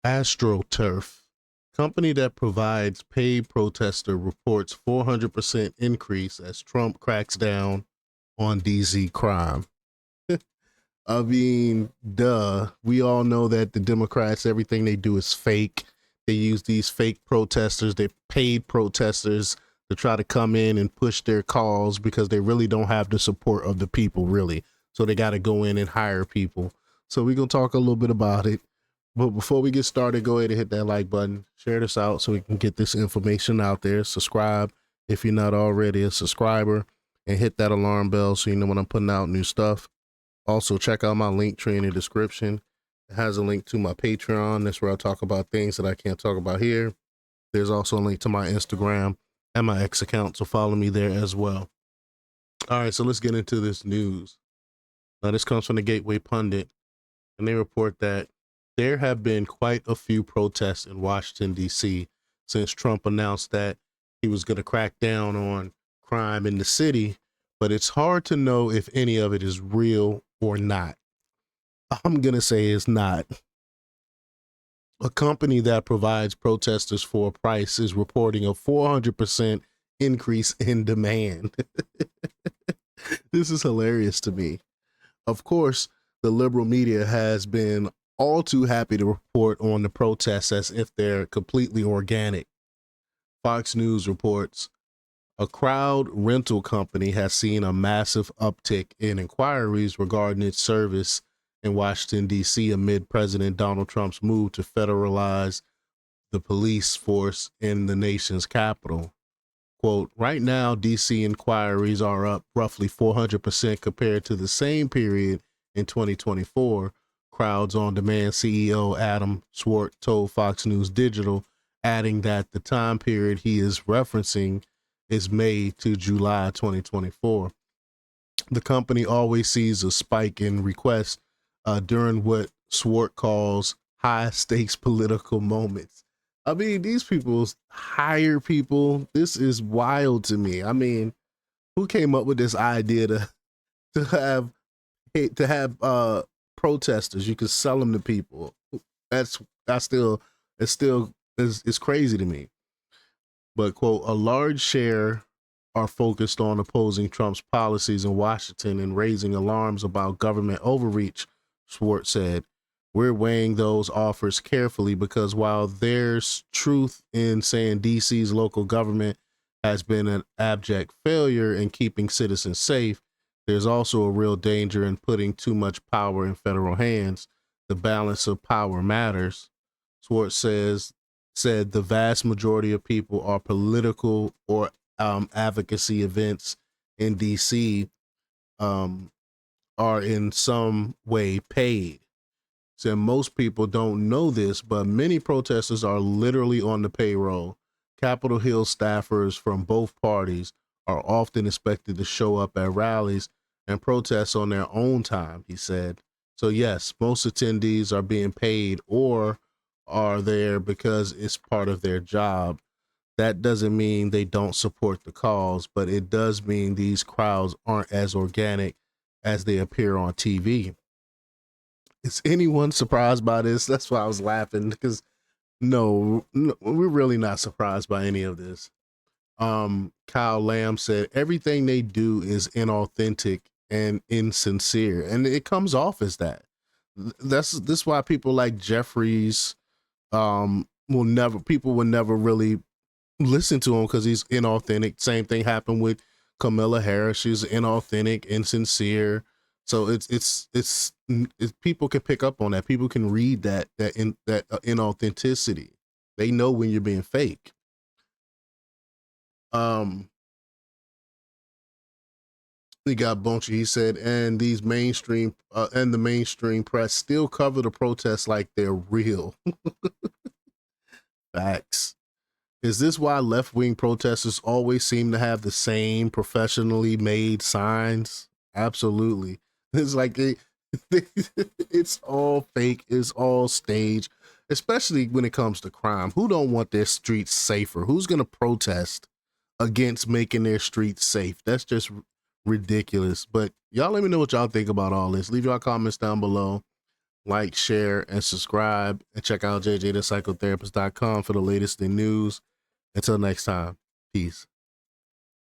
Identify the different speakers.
Speaker 1: AstroTurf, company that provides paid protester, reports 400% increase as Trump cracks down on DZ crime. I mean, duh. We all know that the Democrats, everything they do is fake. They use these fake protesters, they paid protesters to try to come in and push their cause because they really don't have the support of the people, really. So they got to go in and hire people. So we're going to talk a little bit about it. But before we get started, go ahead and hit that like button, share this out so we can get this information out there. Subscribe if you're not already a subscriber, and hit that alarm bell so you know when I'm putting out new stuff. Also, check out my link tree in the description. It has a link to my Patreon. That's where I talk about things that I can't talk about here. There's also a link to my Instagram and my X account, so follow me there as well. All right, so let's get into this news. Now, this comes from the Gateway Pundit, and they report that there have been quite a few protests in Washington, D.C. since Trump announced that he was going to crack down on crime in the city, but it's hard to know if any of it is real or not. I'm going to say it's not. A company that provides protesters for a price is reporting a 400% increase in demand. This is hilarious to me. Of course, the liberal media has been all too happy to report on the protests as if they're completely organic. Fox News reports a crowd rental company has seen a massive uptick in inquiries regarding its service in Washington, D.C. amid President Donald Trump's move to federalize the police force in the nation's capital. Quote, right now, D.C. inquiries are up roughly 400% compared to the same period in 2024, Crowds on Demand CEO Adam Swart told Fox News Digital, adding that the time period he is referencing is May to July 2024. The company always sees a spike in requests during what Swart calls high stakes political moments. I mean, these people hire people. This is wild to me. I mean, who came up with this idea to have protesters? You could sell them to people. That's it's crazy to me. But quote, a large share are focused on opposing Trump's policies in Washington and raising alarms about government overreach, Schwartz said. We're weighing those offers carefully because while there's truth in saying DC's local government has been an abject failure in keeping citizens safe, there's also a real danger in putting too much power in federal hands. The balance of power matters. Schwartz said the vast majority of people are political or advocacy events in DC are in some way paid. So most people don't know this, but many protesters are literally on the payroll. Capitol Hill staffers from both parties are often expected to show up at rallies and protests on their own time, he said. So yes, most attendees are being paid or are there because it's part of their job. That doesn't mean they don't support the cause, but it does mean these crowds aren't as organic as they appear on TV. Is anyone surprised by this? That's why I was laughing because no, we're really not surprised by any of this. Kyle Lamb said everything they do is inauthentic and insincere, and it comes off as that. This why people like Jeffries will never really listen to him because he's inauthentic. Same thing happened with Kamala Harris. She's inauthentic, insincere. So it's people can pick up on that. People can read that inauthenticity. They know when you're being fake. We got Bunchy. He said, and these mainstream and the mainstream press still cover the protests like they're real. Facts. Is this why left-wing protesters always seem to have the same professionally made signs? Absolutely. It's like it's all fake. It's all staged, especially when it comes to crime. Who don't want their streets safer? Who's going to protest against making their streets safe? That's just ridiculous. But y'all let me know what y'all think about all this. Leave your comments down below. like, share, and subscribe. And check out jjthepsychotherapist.com for the latest in news. Until next time, peace.